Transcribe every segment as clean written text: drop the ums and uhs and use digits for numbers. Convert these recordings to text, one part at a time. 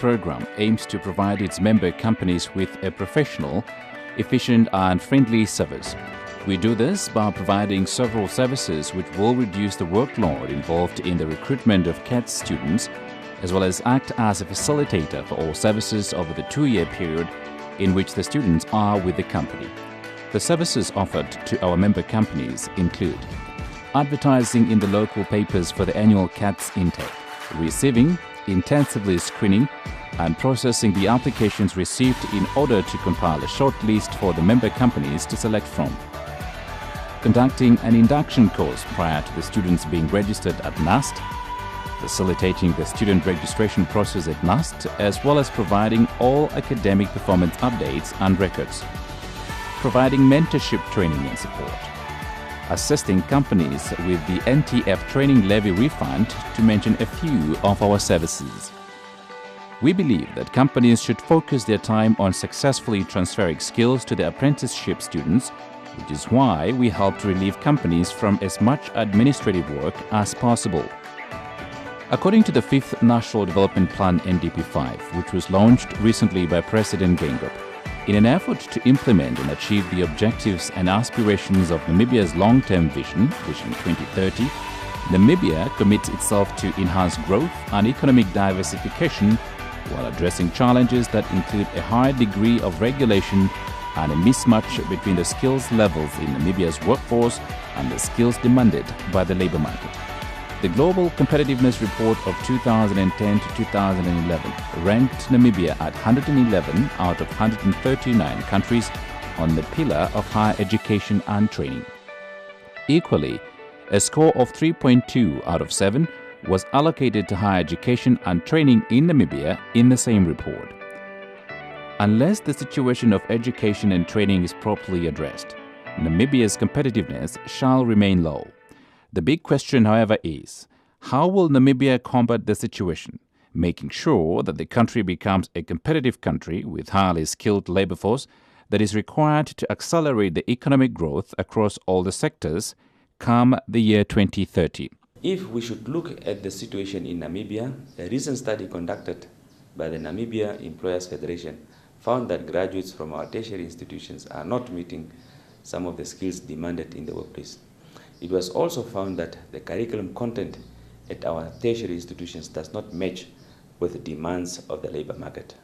program aims to provide its member companies with a professional, efficient and friendly service. We do this by providing several services which will reduce the workload involved in the recruitment of CATS students, as well as act as a facilitator for all services over the 2-year period in which the students are with the company. The services offered to our member companies include advertising in the local papers for the annual CATS intake, receiving, intensively screening and processing the applications received in order to compile a short list for the member companies to select from, conducting an induction course prior to the students being registered at NAST, facilitating the student registration process at NAST, as well as providing all academic performance updates and records, providing mentorship training and support, assisting companies with the NTF training levy refund, to mention a few of our services. We believe that companies should focus their time on successfully transferring skills to the apprenticeship students, which is why we help to relieve companies from as much administrative work as possible. According to the 5th National Development Plan NDP5, which was launched recently by President Geingob, in an effort to implement and achieve the objectives and aspirations of Namibia's long-term vision, Vision 2030, Namibia commits itself to enhance growth and economic diversification while addressing challenges that include a high degree of regulation and a mismatch between the skills levels in Namibia's workforce and the skills demanded by the labor market. The Global Competitiveness Report of 2010 to 2011 ranked Namibia at 111 out of 139 countries on the pillar of higher education and training. Equally, a score of 3.2 out of 7 was allocated to higher education and training in Namibia in the same report. Unless the situation of education and training is properly addressed, Namibia's competitiveness shall remain low. The big question, however, is how will Namibia combat the situation, making sure that the country becomes a competitive country with highly skilled labor force that is required to accelerate the economic growth across all the sectors come the year 2030. If we should look at the situation in Namibia, a recent study conducted by the Namibia Employers Federation found that graduates from our tertiary institutions are not meeting some of the skills demanded in the workplace. It was also found that the curriculum content at our tertiary institutions does not match with the demands of the labor market.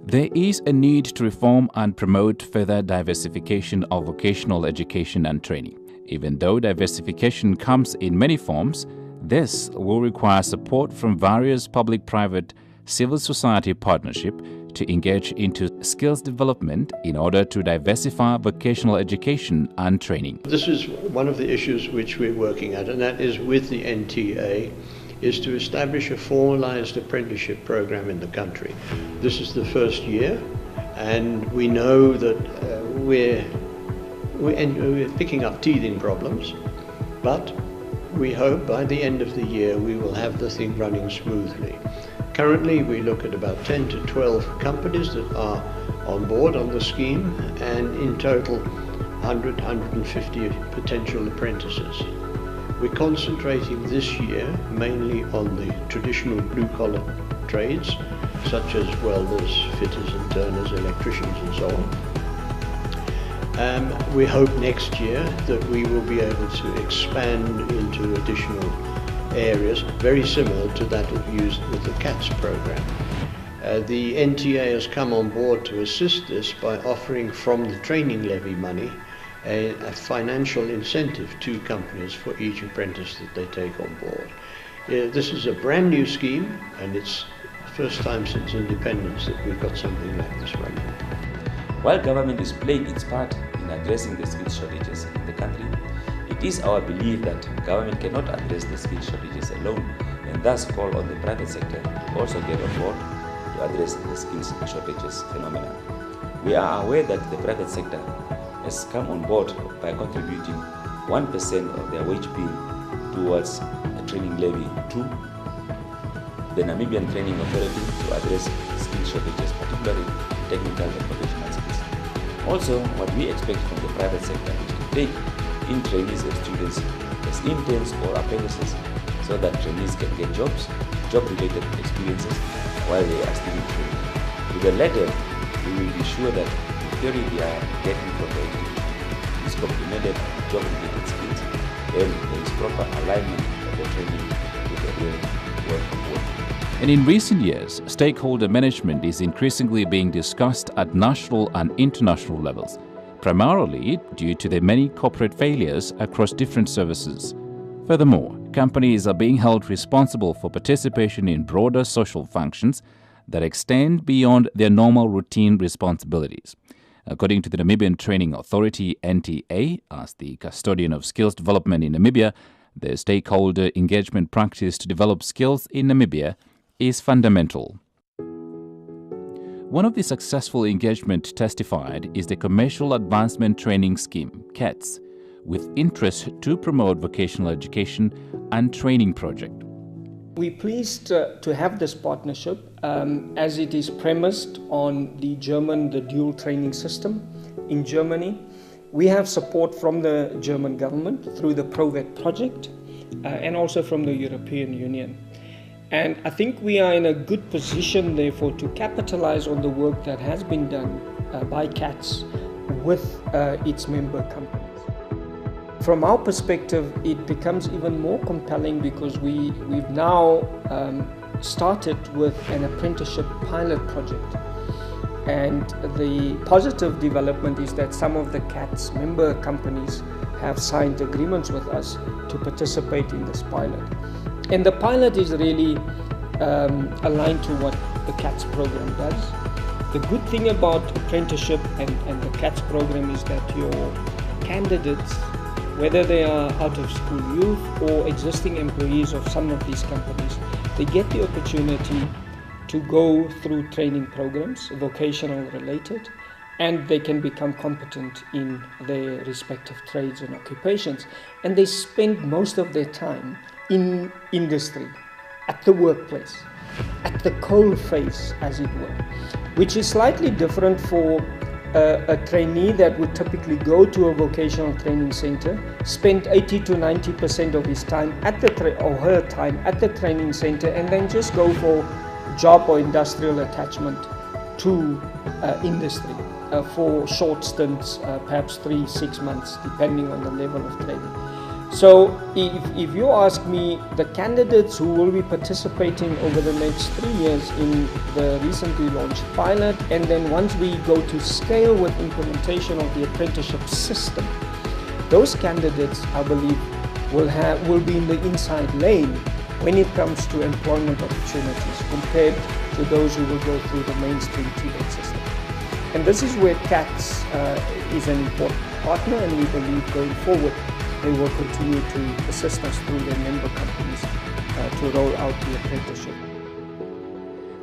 There is a need to reform and promote further diversification of vocational education and training. Even though diversification comes in many forms, this will require support from various public-private civil society partnership to engage into skills development in order to diversify vocational education and training. This is one of the issues which we're working at, and that is with the NTA, is to establish a formalized apprenticeship program in the country. This is the first year, and we know that we're picking up teething problems, but we hope by the end of the year we will have the thing running smoothly. Currently, we look at about 10 to 12 companies that are on board on the scheme, and in total 150 potential apprentices. We're concentrating this year mainly on the traditional blue-collar trades, such as welders, fitters and turners, electricians and so on. We hope next year that we will be able to expand into additional areas very similar to that used with the CATS program. The NTA has come on board to assist this by offering from the training levy money a financial incentive to companies for each apprentice that they take on board. This is a brand new scheme, and it's the first time since independence that we've got something like this running. While government is playing its part in addressing the skill shortages in the country, it is our belief that government cannot address the skill shortages alone, and thus call on the private sector to also get on board to address the skills shortages phenomenon. We are aware that the private sector has come on board by contributing 1% of their wage bill towards a training levy to the Namibian Training Authority to address skill shortages, particularly technical and professional skills. Also, what we expect from the private sector is to take in trainees and students as interns or apprentices so that trainees can get jobs, job-related experiences, while they are still in training. With the latter, we will be sure that the theory they are getting from the activity is complemented with job-related skills, and there is proper alignment of the training with the real world of work. And in recent years, stakeholder management is increasingly being discussed at national and international levels, primarily due to the many corporate failures across different services. Furthermore, companies are being held responsible for participation in broader social functions that extend beyond their normal routine responsibilities. According to the Namibian Training Authority, NTA, as the custodian of skills development in Namibia, the stakeholder engagement practice to develop skills in Namibia is fundamental. One of the successful engagement testified is the Commercial Advancement Training Scheme, CATS, with interest to promote vocational education and training project. We're pleased to have this partnership as it is premised on the dual training system in Germany. We have support from the German government through the ProVet project and also from the European Union. And I think we are in a good position, therefore, to capitalize on the work that has been done by CATS with its member companies. From our perspective, it becomes even more compelling because we've now started with an apprenticeship pilot project. And the positive development is that some of the CATS member companies have signed agreements with us to participate in this pilot. And the pilot is really aligned to what the CATS program does. The good thing about apprenticeship and the CATS program is that your candidates, whether they are out of school youth or existing employees of some of these companies, they get the opportunity to go through training programs, vocational related, and they can become competent in their respective trades and occupations. And they spend most of their time in industry, at the workplace, at the coal face, as it were, which is slightly different for a trainee that would typically go to a vocational training center, spend 80 to 90% of his time at or her time at the training center, and then just go for job or industrial attachment to industry for short stints, perhaps 3-6 months, depending on the level of training. So if you ask me, the candidates who will be participating over the next 3 years in the recently launched pilot, and then once we go to scale with implementation of the apprenticeship system, those candidates, I believe, will be in the inside lane when it comes to employment opportunities compared to those who will go through the mainstream TVET system. And this is where CATS is an important partner, and we believe going forward they will continue to assist us through their member companies to roll out the apprenticeship.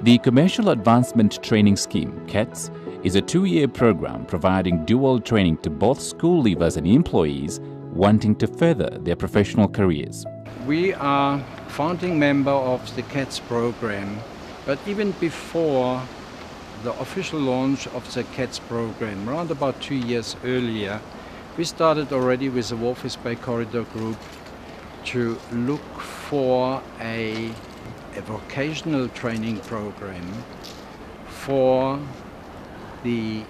The Commercial Advancement Training Scheme, CATS, is a 2-year program providing dual training to both school leavers and employees wanting to further their professional careers. We are founding member of the CATS program, but even before the official launch of the CATS program, around about 2 years earlier, we started already with the Walvis Bay Corridor Group to look for a vocational training program for the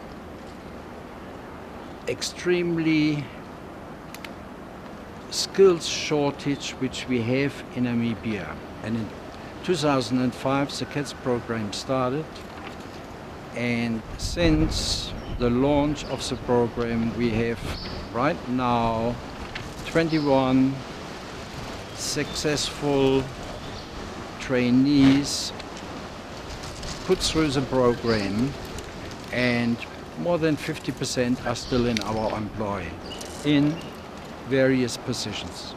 extremely skills shortage which we have in Namibia. And in 2005 the CATS program started, and since the launch of the program we have right now 21 successful trainees put through the program, and more than 50% are still in our employ in various positions.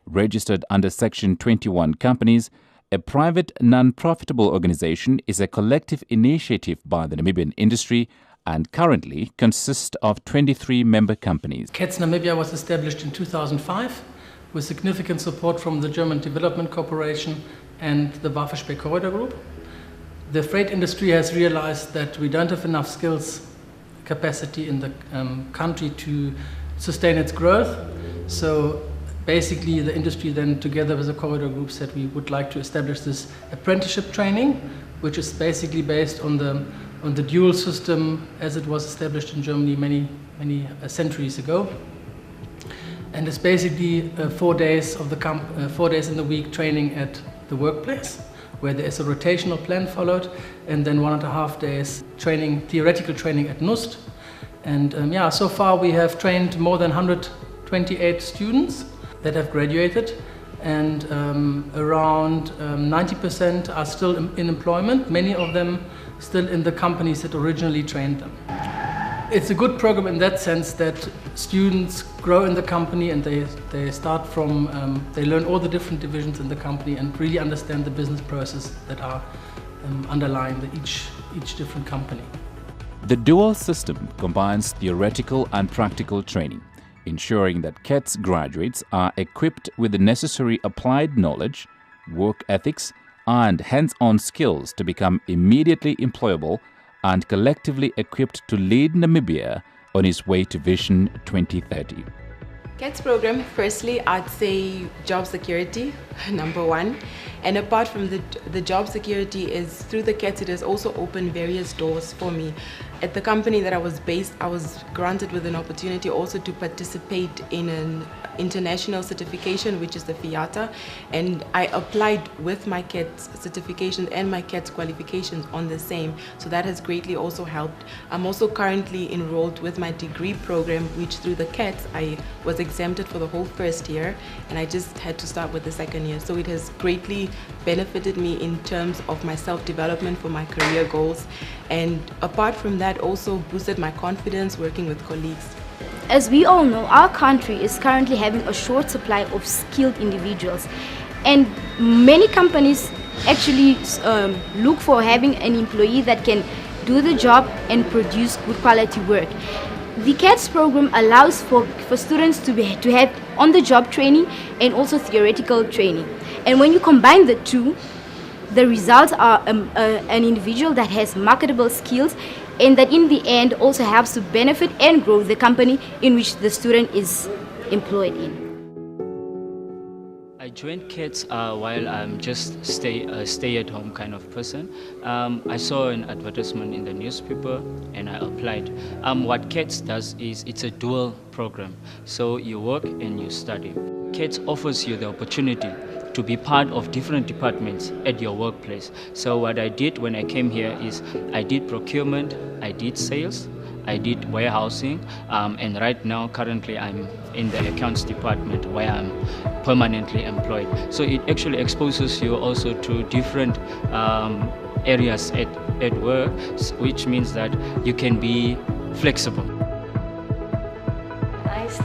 Registered under Section 21 companies, a private non-profitable organization is a collective initiative by the Namibian industry and currently consists of 23 member companies. CATS Namibia was established in 2005 with significant support from the German Development Corporation and the Walvis Bay Corridor Group. The freight industry has realized that we don't have enough skills capacity in the country to sustain its growth. So basically the industry then together with the corridor group said we would like to establish this apprenticeship training, which is basically based on the dual system as it was established in Germany many centuries ago. And it's basically 4 days of 4 days in the week training at the workplace, where there is a rotational plan followed, and then 1.5 days training, theoretical training at NUST. And so far we have trained more than 128 students that have graduated, and around 90% are still in employment, many of them still in the companies that originally trained them. It's a good program in that sense that students grow in the company and they start from, they learn all the different divisions in the company and really understand the business process that are underlying each different company. The dual system combines theoretical and practical training, ensuring that CETS graduates are equipped with the necessary applied knowledge, work ethics, and hands-on skills to become immediately employable and collectively equipped to lead Namibia on its way to Vision 2030. CETS program, firstly, I'd say job security, number one. And apart from the job security, is through the CETS, it has also opened various doors for me. At the company that I was based, I was granted with an opportunity also to participate in an international certification, which is the FIATA, and I applied with my CETS certification and my CETS qualifications on the same, so that has greatly also helped. I'm also currently enrolled with my degree program, which through the CETS I was exempted for the whole first year, and I just had to start with the second year, so it has greatly benefited me in terms of my self-development for my career goals, and apart from that also boosted my confidence working with colleagues. As we all know, our country is currently having a short supply of skilled individuals, and many companies actually look for having an employee that can do the job and produce good quality work. The CETS program allows for students to have on-the-job training and also theoretical training. And when you combine the two, the results are an individual that has marketable skills and that in the end also helps to benefit and grow the company in which the student is employed in. I joined CETS while I'm just stay-at-home kind of person. I saw an advertisement in the newspaper and I applied. What CETS does is it's a dual program, so you work and you study. CETS offers you the opportunity to be part of different departments at your workplace. So what I did when I came here is I did procurement, I did sales, I did warehousing, and right now currently I'm in the accounts department where I'm permanently employed. So it actually exposes you also to different areas at work, which means that you can be flexible.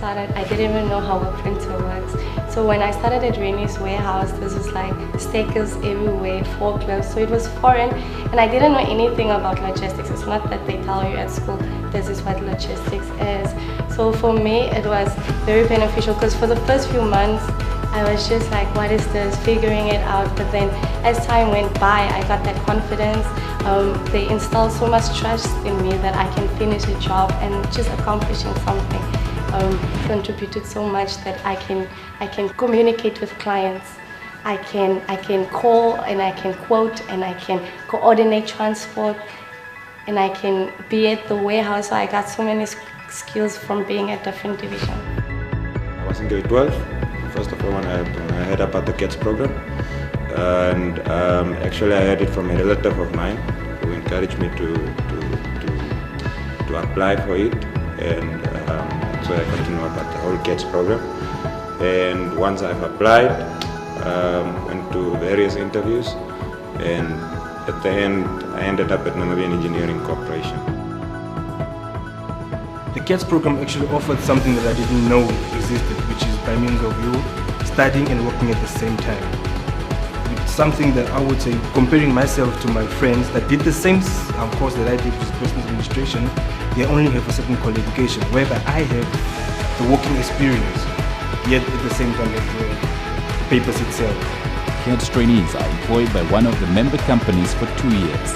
I didn't even know how a printer works. So when I started at Rainey's warehouse, this was like stickers everywhere, forklifts, so it was foreign and I didn't know anything about logistics. It's not that they tell you at school this is what logistics is. So for me it was very beneficial because for the first few months I was just like, what is this, figuring it out, but then as time went by I got that confidence. They installed so much trust in me that I can finish a job and just accomplishing something. Contributed so much that I can communicate with clients. I can call and I can quote and I can coordinate transport and I can be at the warehouse. So I got so many skills from being at different divisions. I was in grade 12, first of all when I heard about the CETS program, and actually I heard it from a relative of mine who encouraged me to apply for it, and so I got to know about the whole CETS program. And once I've applied, went to various interviews, and at the end I ended up at Namibian Engineering Corporation. The CETS program actually offered something that I didn't know existed, which is by means of you studying and working at the same time. It's something that I would say, comparing myself to my friends that did the same course that I did, which is business administration, they only have a certain qualification, whereby I have the working experience, yet at the same time have the papers itself. CETS trainees are employed by one of the member companies for 2 years.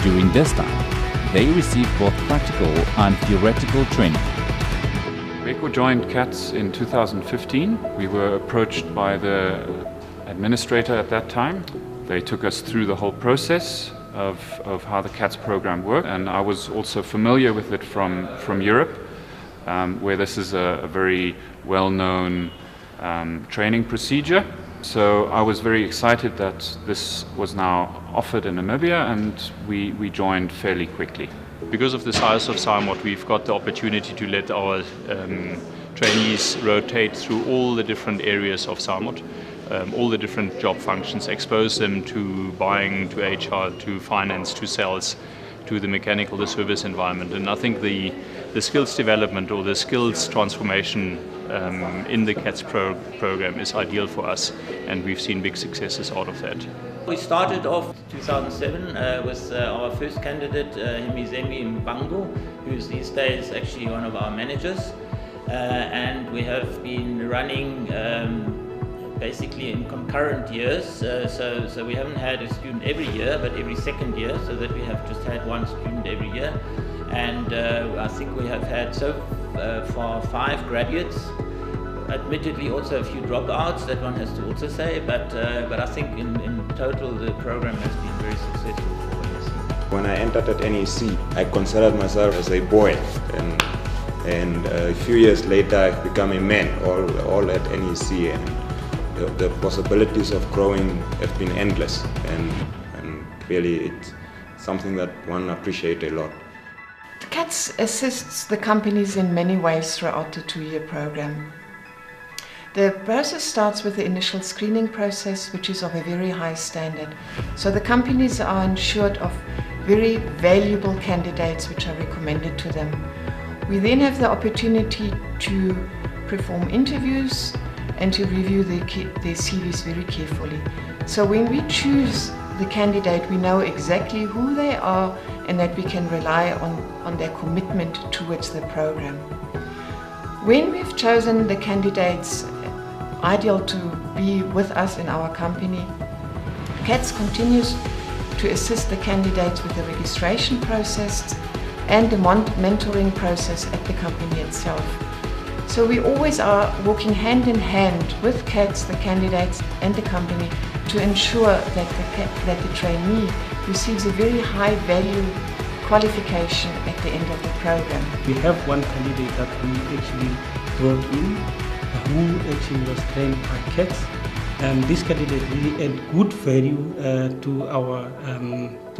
During this time, they receive both practical and theoretical training. Beko joined CATS in 2015. We were approached by the administrator at that time. They took us through the whole process of how the CATS program worked, and I was also familiar with it from Europe, where this is a very well-known training procedure. So I was very excited that this was now offered in Namibia, and we joined fairly quickly. Because of the size of SIMOT, we've got the opportunity to let our trainees rotate through all the different areas of SIMOT, all the different job functions, expose them to buying, to HR, to finance, to sales, to the mechanical, the service environment. And I think the skills development or the skills transformation in the CATS program is ideal for us, and we've seen big successes out of that. We started off 2007 with our first candidate, Himizemi Mbango, who's these days actually one of our managers, and we have been running basically in concurrent years, so we haven't had a student every year, but every second year, so that we have just had one student every year. And I think we have had so far 5 graduates, admittedly also a few dropouts, that one has to also say, but I think in total the program has been very successful for NEC. When I entered at NEC, I considered myself as a boy, and a few years later I've become a man, all at NEC, and the possibilities of growing have been endless, and really it's something that one appreciates a lot. CATS assists the companies in many ways throughout the 2-year program. The process starts with the initial screening process, which is of a very high standard. So the companies are ensured of very valuable candidates which are recommended to them. We then have the opportunity to perform interviews and to review their CVs very carefully. So when we choose the candidate, we know exactly who they are and that we can rely on their commitment towards the program. When we've chosen the candidates ideal to be with us in our company, CATS continues to assist the candidates with the registration process and the mentoring process at the company itself. So we always are working hand in hand with CATS, the candidates and the company to ensure that the trainee receives a very high value qualification at the end of the program. We have one candidate that we actually brought in who actually was trained by CATS. This candidate really add good value to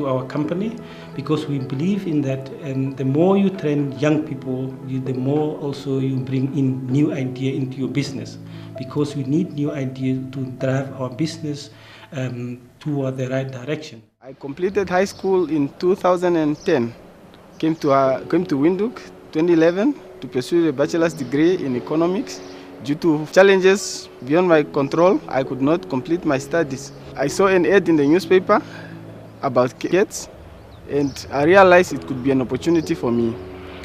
our company, because we believe in that, and the more you train young people, the more also you bring in new idea into your business, because we need new ideas to drive our business toward the right direction. I completed high school in 2010, came to Windhoek 2011 to pursue a bachelor's degree in economics. Due to challenges beyond my control, I could not complete my studies. I saw an ad in the newspaper about CATS, and I realized it could be an opportunity for me.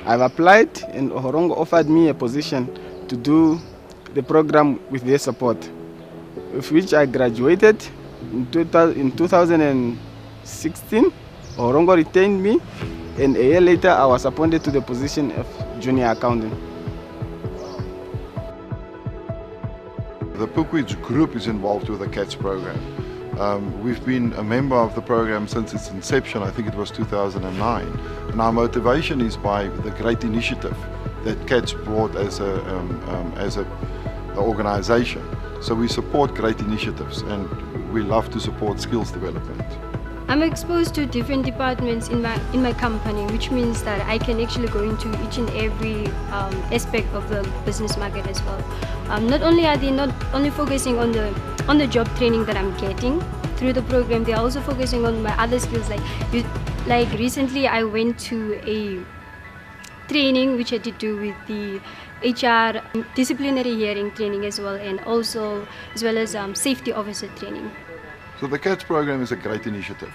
I've applied, and Ohorongo offered me a position to do the program with their support, with which I graduated in 2016. Ohorongo retained me, and a year later I was appointed to the position of junior accountant. The Pukwitz group is involved with the CATS program. We've been a member of the program since its inception. I think it was 2009. And our motivation is by the great initiative that CATS brought as an organization. So we support great initiatives, and we love to support skills development. I'm exposed to different departments in my company, which means that I can actually go into each and every aspect of the business market as well. Not only are they not only focusing on the job training that I'm getting through the program, they are also focusing on my other skills. Like recently, I went to a training which had to do with the HR disciplinary hearing training as well, and also as well as safety officer training. So the CATS program is a great initiative.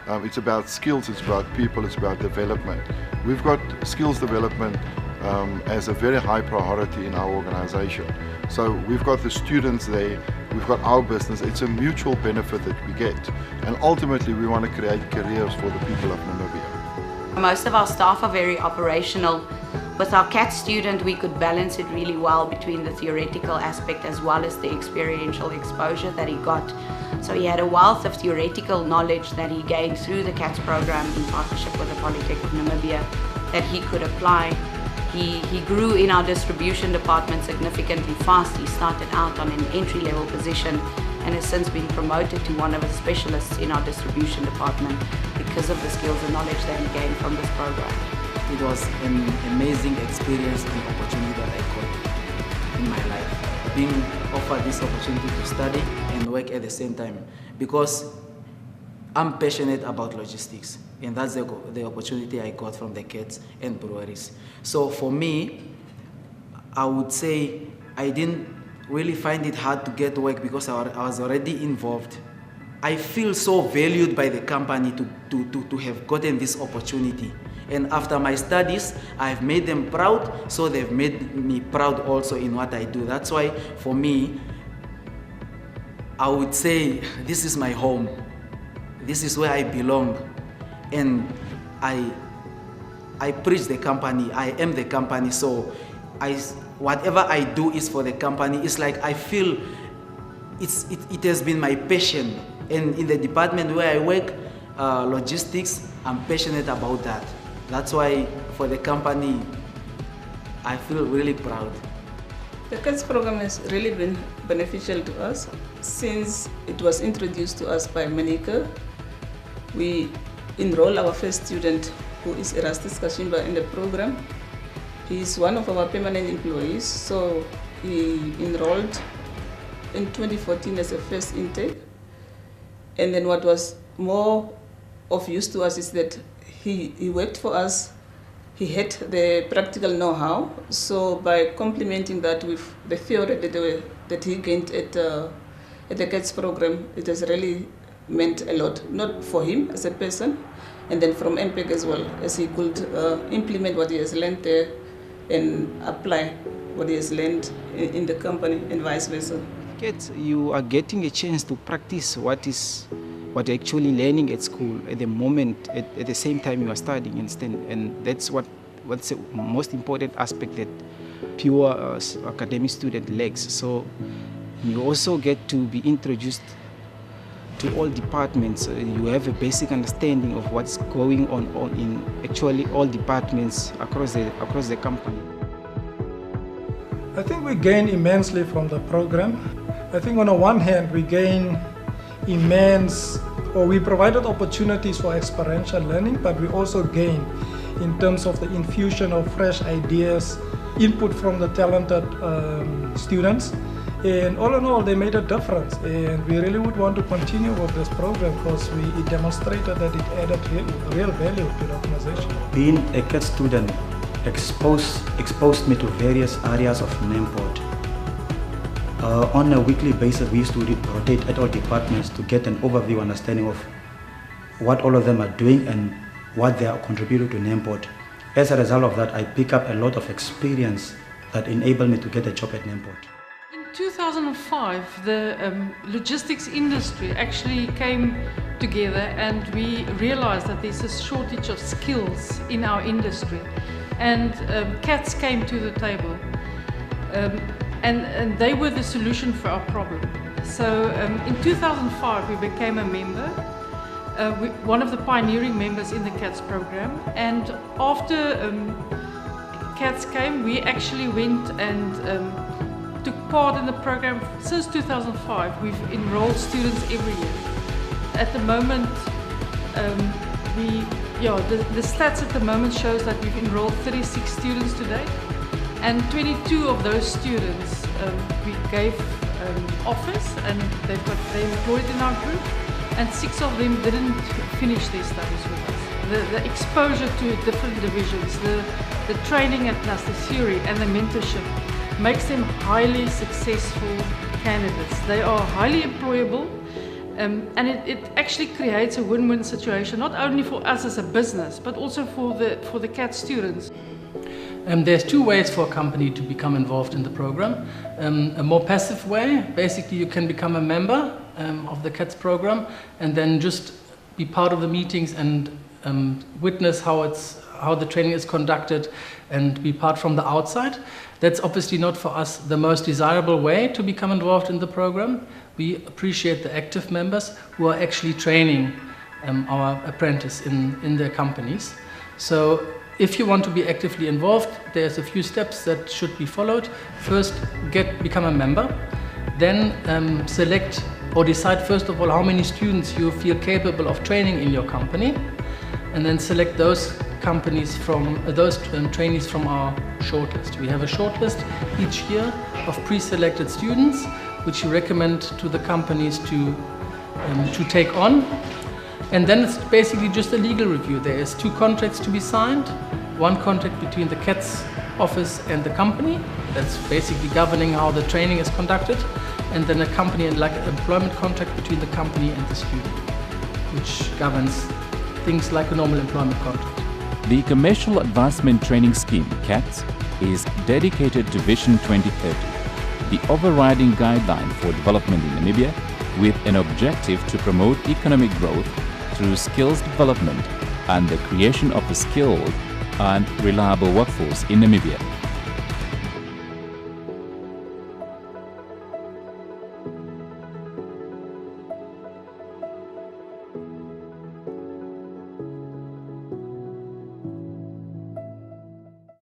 It's about skills, it's about people, it's about development. We've got skills development as a very high priority in our organization. So we've got the students there, we've got our business. It's a mutual benefit that we get. And ultimately we want to create careers for the people of Namibia. Most of our staff are very operational With our CAT student, we could balance it really well between the theoretical aspect as well as the experiential exposure that he got. So he had a wealth of theoretical knowledge that he gained through the CATS program in partnership with the Polytech of Namibia that he could apply. He grew in our distribution department significantly fast. He started out on an entry-level position and has since been promoted to one of the specialists in our distribution department because of the skills and knowledge that he gained from this program. It was an amazing experience and opportunity that I got in my life. Being offered this opportunity to study and work at the same time, because I'm passionate about logistics, and that's the opportunity I got from the kids and breweries. So for me, I would say I didn't really find it hard to get work because I was already involved. I feel so valued by the company to have gotten this opportunity. And after my studies, I've made them proud, so they've made me proud also in what I do. That's why, for me, I would say this is my home. This is where I belong. And I preach the company, I am the company, so whatever I do is for the company. It's like I feel it has been my passion. And in the department where I work, logistics, I'm passionate about that. That's why for the company, I feel really proud. The CATS program has really been beneficial to us since it was introduced to us by Manika. We enroll our first student, who is Erastus Kashimba, in the program. He is one of our permanent employees, so he enrolled in 2014 as a first intake. And then what was more of use to us is that he worked for us. He had the practical know-how, so by complementing that with the theory that he gained at the CATS program, it has really meant a lot, not for him as a person, and then from MPEG as well, as he could implement what he has learned there and apply what he has learned in the company and vice versa. You are getting a chance to practice what you're actually learning at school at the moment, at the same time you are studying, and that's what's the most important aspect that pure academic student lacks. So you also get to be introduced to all departments. You have a basic understanding of what's going on in actually all departments across the company. I think we gain immensely from the program. I think on the one hand we gain we provided opportunities for experiential learning, but we also gain in terms of the infusion of fresh ideas, input from the talented students. And all in all, they made a difference. And we really would want to continue with this program because it demonstrated that it added real value to the organization. Being a CAT student exposed me to various areas of NAMPOD. On a weekly basis, we used to rotate at all departments to get an overview understanding of what all of them are doing and what they are contributing to NAMPOD. As a result of that, I pick up a lot of experience that enabled me to get a job at NAMPOD. In 2005, the logistics industry actually came together and we realized that there's a shortage of skills in our industry. And CATS came to the table. And they were the solution for our problem. So in 2005 we became a member, one of the pioneering members in the CATS program, and after CATS came we actually went and took part in the program. Since 2005 we've enrolled students every year. At the moment the stats at the moment shows that we've enrolled 36 students to date. And 22 of those students we gave offers and they're employed in our group, and 6 of them didn't finish their studies with us. The exposure to different divisions, the training and plus the theory and the mentorship makes them highly successful candidates. They are highly employable and it actually creates a win-win situation, not only for us as a business but also for the CAT students. There's 2 ways for a company to become involved in the program. A more passive way, basically you can become a member of the CATS program and then just be part of the meetings and witness how the training is conducted. and be part from the outside. That's obviously not for us the most desirable way to become involved in the program. We appreciate the active members who are actually training our apprentice in their companies. So if you want to be actively involved, there's a few steps that should be followed. First, become a member. Then select or decide first of all how many students you feel capable of training in your company, and then select those companies from trainees from our shortlist. We have a shortlist each year of pre-selected students, which we recommend to the companies to take on. And then it's basically just a legal review. There is 2 contracts to be signed. One contract between the CATS office and the company. That's basically governing how the training is conducted. And then a company and like an employment contract between the company and the student, which governs things like a normal employment contract. The Commercial Advancement Training Scheme, CATS, is dedicated to Vision 2030, the overriding guideline for development in Namibia, with an objective to promote economic growth through skills development and the creation of a skilled and reliable workforce in Namibia.